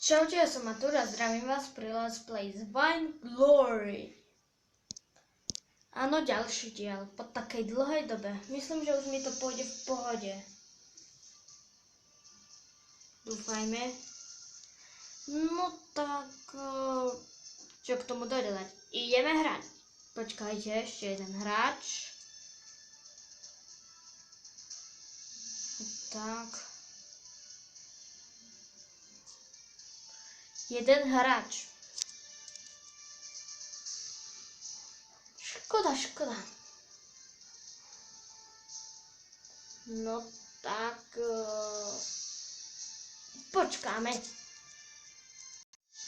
Čaute, ja som Matúra, zdravím vás pri Let's Play Vine Glory. Áno, ďalší diel, po takej dlhej dobe. Myslím, že už mi to pôjde v pohode. Dúfajme. No tak, čo k tomu dodať? Ideme hrať. Počkajte, ešte jeden hráč. Tak. Jeden hráč. Škoda. No tak, počkáme.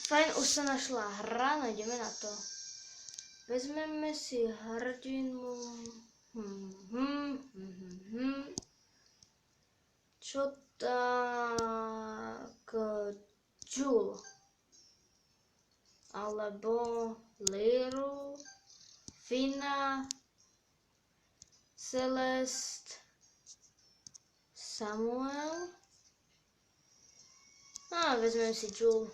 Fajn, už sa našla hra, no ideme na to. Vezmeme si hrdinu. Čo tak, Jul. Alebo Liru, Fina, Celeste, Samuel. Vezmem si Jul.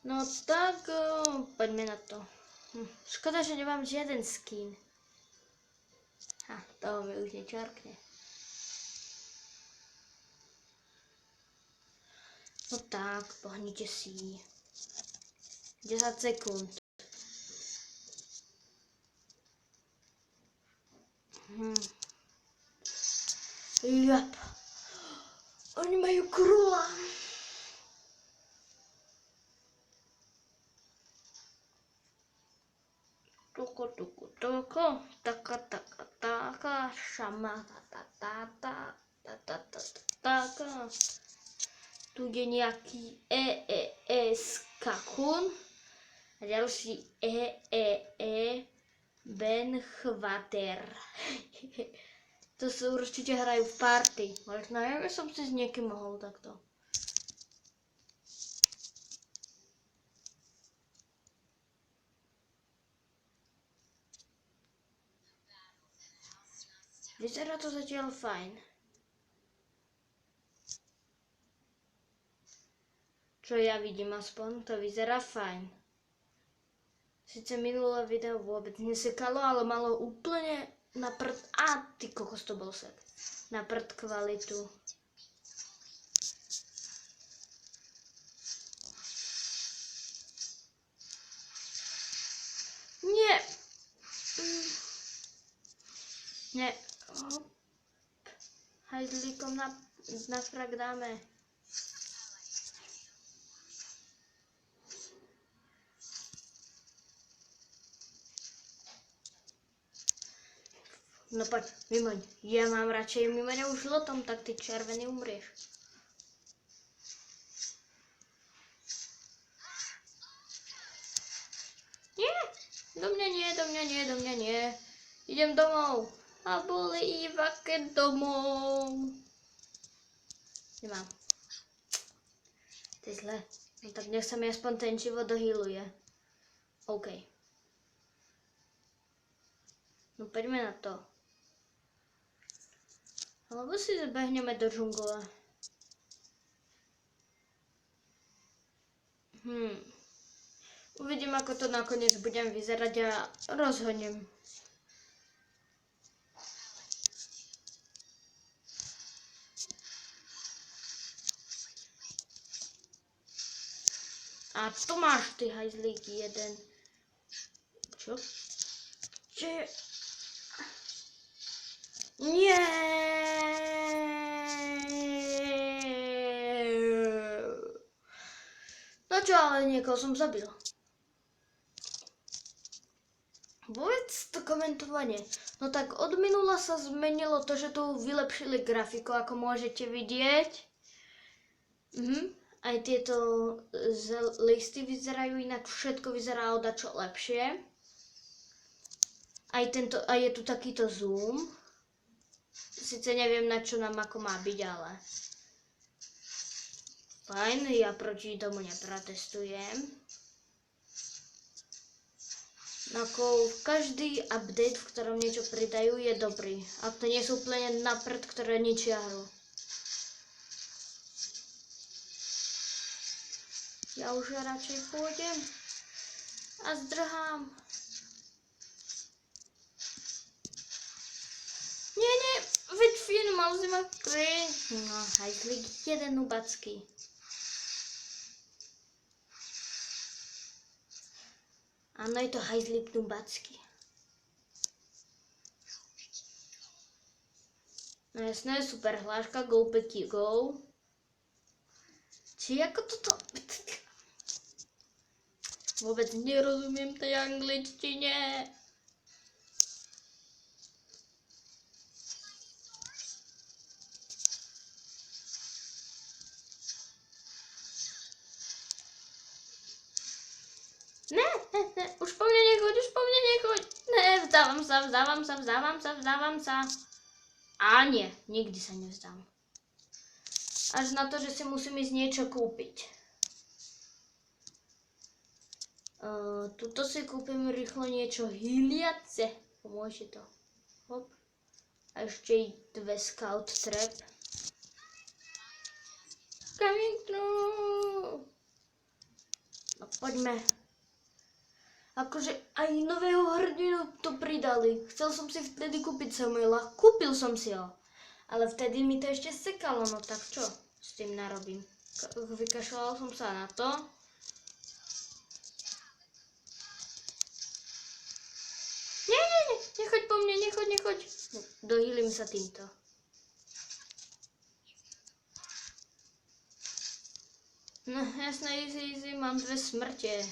No tak, poďme na to. Škoda, že nemám žiaden skin. Toho mi už nečarkne. No tak, pohnite si. 10 sekúnd. Jap. Oni majú króla. Tuko. Taka. Šama. Taka. Tu je nejaký skakun a ďalší Benchvater. To sú určite hrajú v party. Možno ja by som si s niekým mohol takto. Vyzerá to zatiaľ fajn. Čo ja vidím aspoň, to vyzerá fajn. Sice minulé video vôbec nesekalo, ale malo úplne na prd... ty kokos, to bol sek. Na prd kvalitu. Nie. Nie. Hajzlíkom na frak dáme. No poď, Mimoň. Ja mám radšej Mimoňa už žlotom, tak ty červený umrieš. Nie, do mňa nie. Idem domov. A boli iba keď domov. Nemám. To je zle. No tak nech sa mi aspoň ten život dohýluje. OK. No poďme na to. Alebo si zabehneme do džungle. Uvidím, ako to nakoniec budem vyzerať a rozhodnem. A tu máš ty hajzlík jeden. Čo? Nie. No čo, ale niekoho som zabil. Vôbec to komentovanie. No tak od minula sa zmenilo to, že tu vylepšili grafiku, ako môžete vidieť. Aj tieto listy vyzerajú inak, všetko vyzerá o dačo lepšie. Aj je tu takýto zoom. Sice neviem, na čo nám ako má byť, ale fajn, ja proti tomu neprotestujem. Ako každý update, v ktorom niečo pridajú, je dobrý. Ak to nie sú úplne na prd, ktoré ničia hru. Ja už radšej pôjdem a zdrhám. Nie, veď Finn mal si ma kryť. No, hajzlik jeden nubacký. Áno, je to hajzlik nubacký. No jasné, super hláška, go Becky, go. Či ako toto... Vôbec nerozumiem tej angličtine. Ne, už po mne nechoď. Ne, vzávam sa. A nie, nikdy sa nevzdám. Až na to, že si musím ísť niečo kúpiť. Tuto si kúpim rýchlo niečo hyliace. Pomôže to. Hop. A ešte 2 scout trap. Coming through. No poďme. Akože aj nového hrdinu to pridali. Chcel som si vtedy kúpiť Samuela. Kúpil som si ho. Ale vtedy mi to ešte sekalo. No tak čo s tým narobím? Vykašľal som sa na to. Nie. Nechoď po mne, nechoď. Dohýlim sa týmto. No jasné, easy, mám 2 smrte.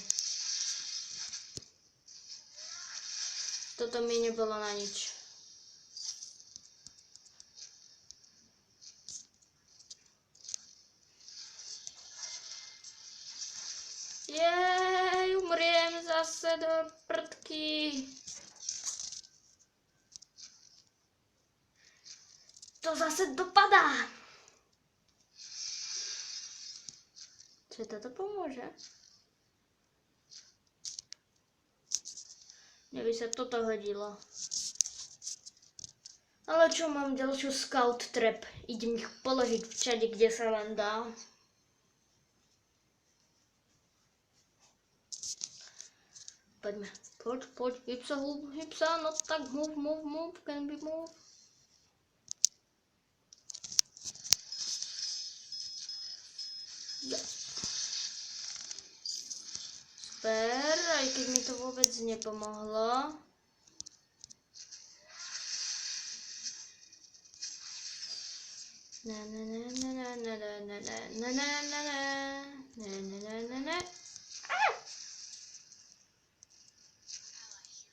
Toto mi nebolo na nič. Jej, umriem zase do prdky. To zase dopadá. Čo toto pomôže? Mne by sa toto hodilo. Ale čo, mám ďalšiu scout trap. Idem ich položiť všade, kde sa len dá. Poďme. Poď. Hyb sa, no tak move, can be move. Ja. Super, aj keď mi to vôbec nepomohlo.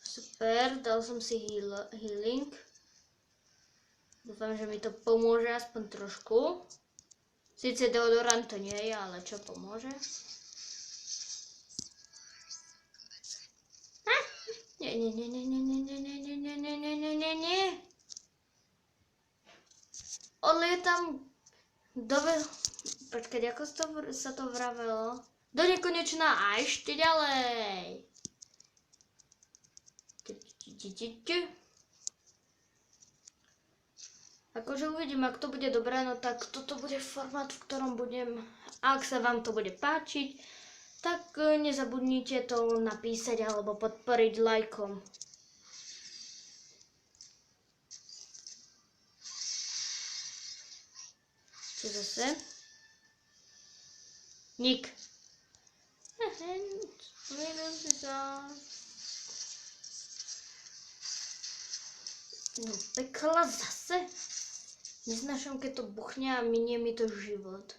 Super, dal som si healing. Dúfam, že mi to pomôže aspoň trošku. Sice deodorant to nie je, ale čo pomôže? Nie. Odlietam do... Počkať, ako sa to vravelo? Do nekonečna a ešte ďalej. Akože uvidím, ak to bude dobré, no tak toto bude formát, v ktorom budem. A ak sa vám to bude páčiť, tak nezabudnite to napísať alebo podporiť lajkom. Čo zase? Nik. No pekla zase. Neznášam, keď to buchne a minie mi to život.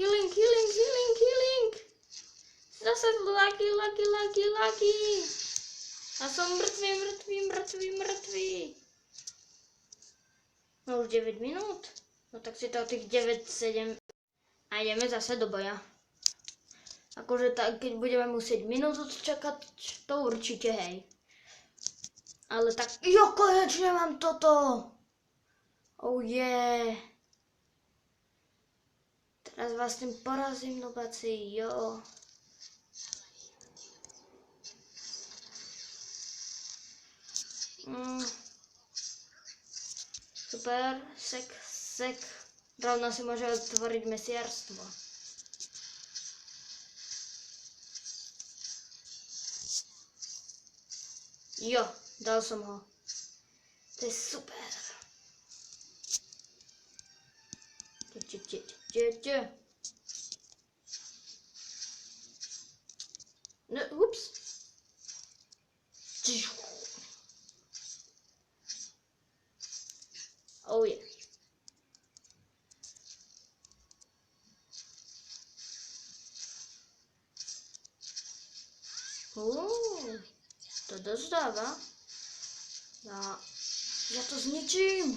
Healing. Zase lucky. A som mŕtvý. No už 9 minút. No tak si to tých 9-7 a ideme zase do boja. Akože tak, keď budeme musieť minútu čakať, to určite hej. Ale tak, jo, konečne mám toto. Oh yeah. Raz vás tým porazím, nobaci, jo. Super, sek. Rovno si môže otvoriť mesiarstvo. Jo, dal som ho. To je super. No, ups. Oh yeah. To dosť dáva. Ja to zničím.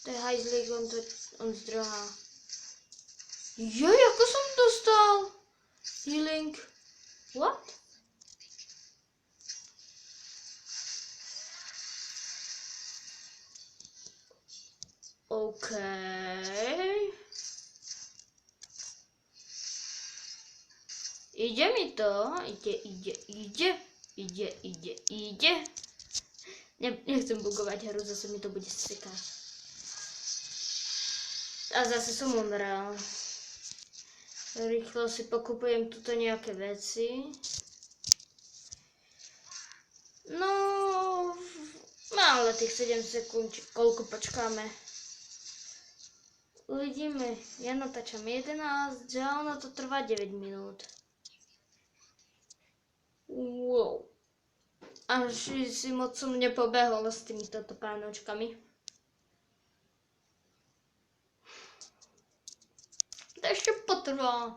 To je hajzlík, on zdrhá. Jo, ako som dostal? Healing. What? OK. Ide mi to. Ide. Nechcem bugovať hru, zase mi to bude sekať. A zase som umrel. Rýchlo si pokupujem tuto nejaké veci. No, ale tých 7 sekúnd, koľko počkáme. Uvidíme, ja natáčam 11, že ono to trvá 9 minút. Wow. Až si moc som nepobehol s týmito pánočkami. To ešte potrvá.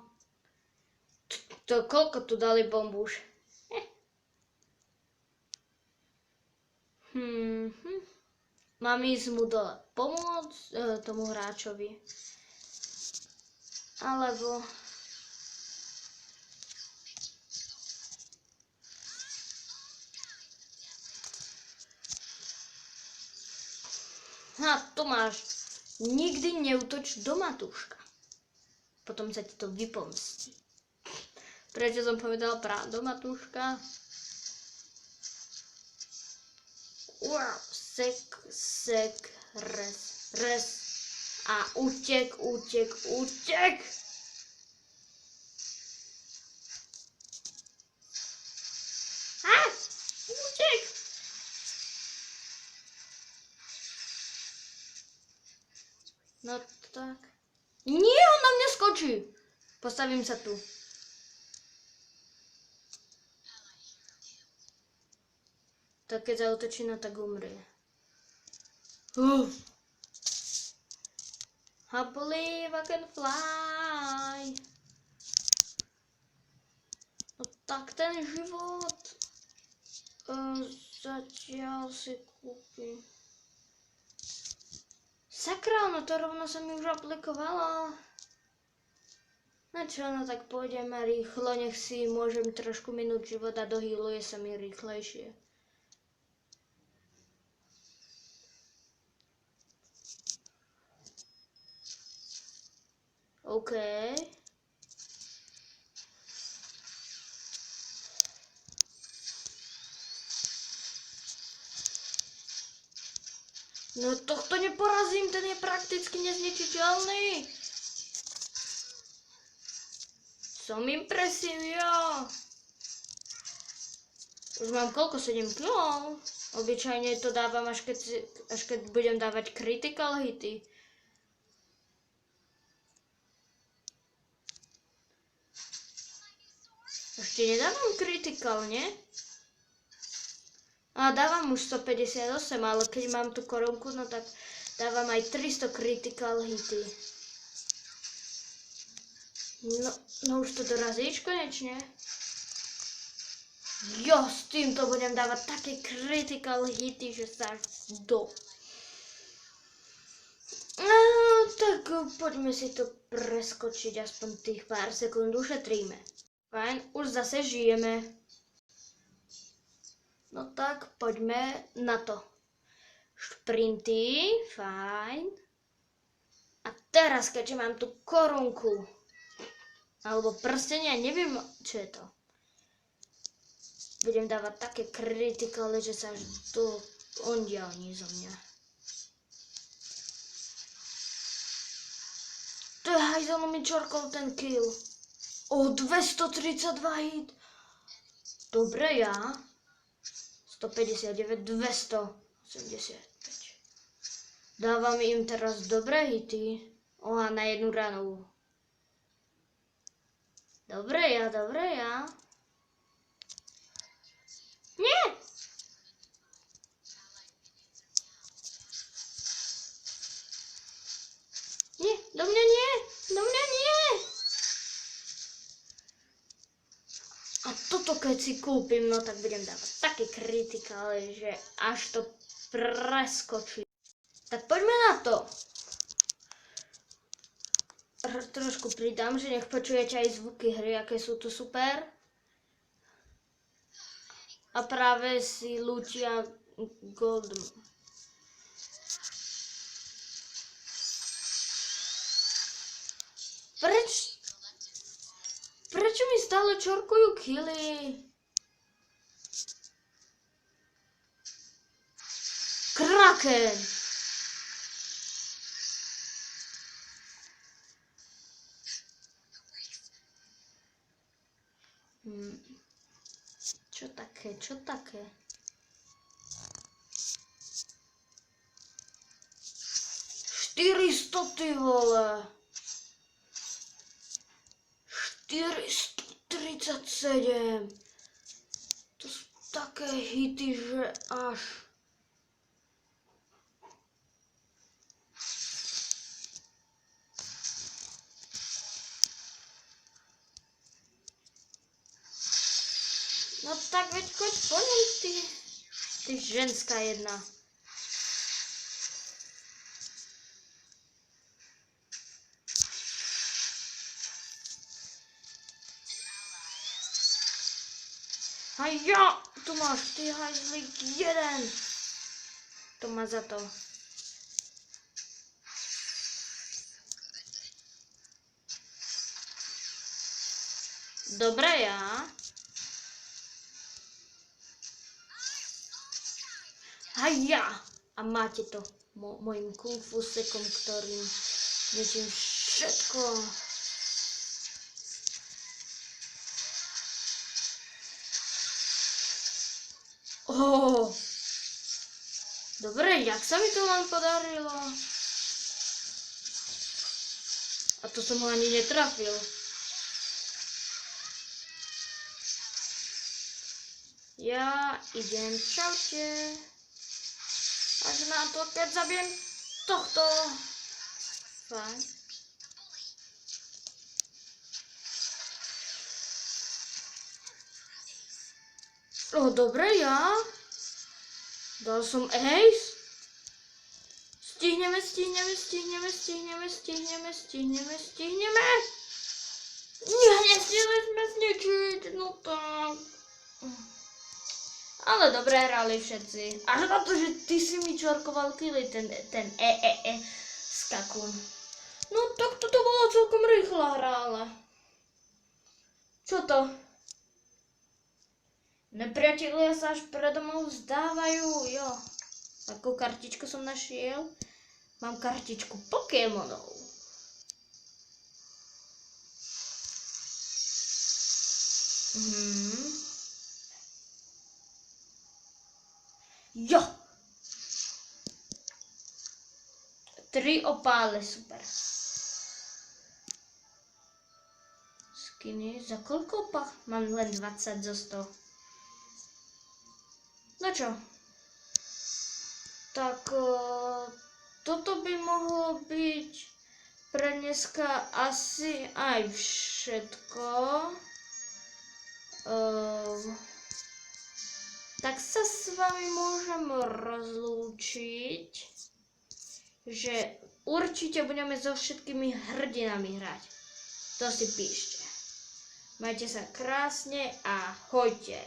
To koľko tu dali bombu už? Mám ísť mu dole pomôcť tomu hráčovi. Alebo... tu máš. Nikdy neútoč do Matúška. Potom sa ti to vypomstí. Prečo som povedala do Matúška? Wow, sek, res. A utek. Utek. No tak. Nie, on na mňa skočí. Postavím sa tu. Tak keď zautočí, no tak umrie. I believe I can fly. No tak ten život. Zatiaľ si kúpim. Sakra, no to rovno sa mi už aplikovalo. Na čo, no tak pôjdeme rýchlo, nech si môžem trošku minúť život a dohýluje sa mi rýchlejšie. OK. No tohto neporazím, ten je prakticky nezničiteľný. Som impresívio. Už mám koľko? 7 kg. Obyčajne to dávam až keď budem dávať critical hity. Ešte nedávam critical, nie? A dávam už 158, ale keď mám tú korunku, no tak dávam aj 300 critical hity. No už to dorazíš konečne? Jo, s týmto budem dávať také critical hity, že sa do. No, tak poďme si to preskočiť, aspoň tých pár sekúnd ušetríme. Fajn, už zase žijeme. No tak, poďme na to. Šprinty, fajn. A teraz, keďže mám tú korunku, alebo prstenia, neviem, čo je to. Budem dávať také kritikály, že sa až do ondia oni zo mňa. To je hajzalo mi čorkol ten kill. O, 232 hit. Dobre, ja. 159, 285. Dávam im teraz dobré hity. Oha, na jednu ranu. Dobre, ja. Nie! Nie, do mňa nie! A toto keď si kúpim, no tak budem dávať také kritikály, že až to preskočí. Tak poďme na to. Trošku pridám, že nech počujete aj zvuky hry, aké sú tu super. A práve si lúčia gold. Prečo mi stále čorkujú killy? Kraken! Čo také? Štyristo, ty vole! 437. To sú také hity, že až. No tak veď choď po ňom, ty ženská jedna. A ja, tu máš, ty hajzlík, jeden. To má za to. Dobre, ja. A ja. A máte to mojim kung fu sekom, ktorým niečím všetko. Oh. Dobre, jak sa mi to len podarilo? A to som ho ani netrafil. Ja idem, čaute. Až na to, keď zabijem tohto. Fajn. O, dobre, ja. Dal som ace. Stihneme. Nie, nestihli sme zničiť, no tak. Ale dobre hrali všetci. Až na to, že ty si mi čorkoval killy, ten skakun. No tak toto bola celkom rýchla hra, ale. Čo to? Nepriatelia sa až predo mnou vzdávajú, jo. Akú kartičku som našiel? Mám kartičku Pokémonov. Jo! 3 opále, super. Skiny, za koľko opách? Mám len 20 zo 100. No čo? Tak toto by mohlo byť pre dneska asi aj všetko. Tak sa s vami môžem rozlúčiť, že určite budeme so všetkými hrdinami hrať. To si píšte. Majte sa krásne a ahojte.